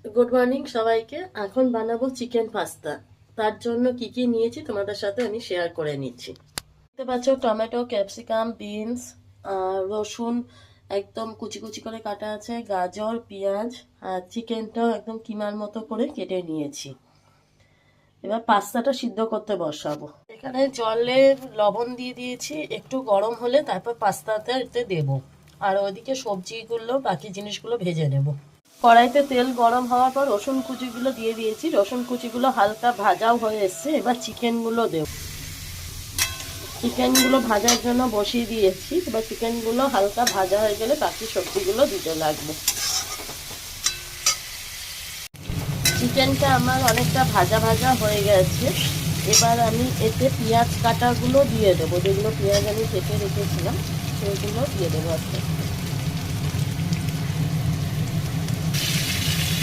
Good morning সবাইকে। এখন বানাবো চিকেন পাস্তা। তার জন্য কি কি নিয়েছি তোমাদের সাথে আমি শেয়ার করে নিচ্ছি। দেখতে পাচ্ছ টমেটো, ক্যাপসিকাম, বিনস, রসুন একদম কুচি কুচি করে কাটা আছে, গাজর, পেঁয়াজ আর চিকেনটাও একদম কিমার মতো করে কেটে নিয়েছি। এবার পাস্তাটা সিদ্ধ করতে বসাবো। এখানে জলে লবণ দিয়ে দিয়েছি, একটু গরম হলে তারপর পাস্তাতে দেবো। আর ওইদিকে সবজিগুলো বাকি জিনিসগুলো ভেজে নেব। কড়াইতে তেল গরম হওয়ার পর রসুন কুচিগুলো দিয়ে দিয়েছি। রসুন কুচিগুলো হালকা ভাজাও হয়ে এসছে। এবার চিকেনগুলো দেব। চিকেনগুলো ভাজার জন্য বসিয়ে দিয়েছি। এবার চিকেনগুলো হালকা ভাজা হয়ে গেলে বাকি সবজিগুলো দিতে লাগবে। চিকেনটা আমার অনেকটা ভাজা ভাজা হয়ে গেছে। এবার আমি এতে পেঁয়াজ কাটাগুলো দিয়ে দেবো। যেগুলো পেঁয়াজ আমি কেটে রেখেছিলাম সেগুলো দিয়ে দেবো আজকে।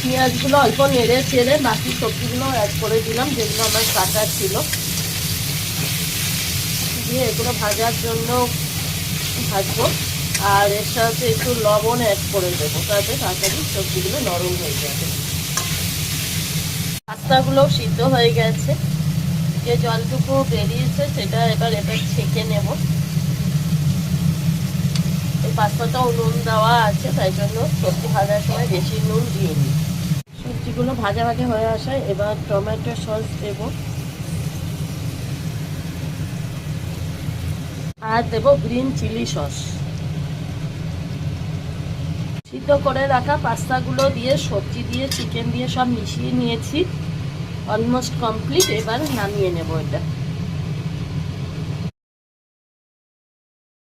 পেঁয়াজগুলো অল্প নেড়ে ছেড়ে বাকি সবজিগুলো অ্যাড করে দিলাম, যেগুলো আমার কাটা ছিল। দিয়ে এগুলো ভাজার জন্য ভাজবো। আর এর সাথে একটু লবণ অ্যাড করে দেবো, তাতে তাড়াতাড়ি সবজিগুলো নরম হয়ে যাবে। পাস্তাগুলো সিদ্ধ হয়ে গেছে। যে জলটুকু বেরিয়েছে সেটা এবার ছেঁকে নেব। এই পাস্তাটাও নুন দেওয়া আছে, তাই জন্য সবজি ভাজার সময় বেশি নুন দিইনি। সবজিগুলো ভাজা ভাজা হয়ে আসায় এবার টমেটো সস দেব। আর দেব গ্রিন চিলি সস। সিদ্ধ করে রাখা পাস্তাগুলো দিয়ে, সবজি দিয়ে, চিকেন দিয়ে সব মিশিয়ে নিয়েছি। Almost complete. এবার নামিয়ে নেব এটা।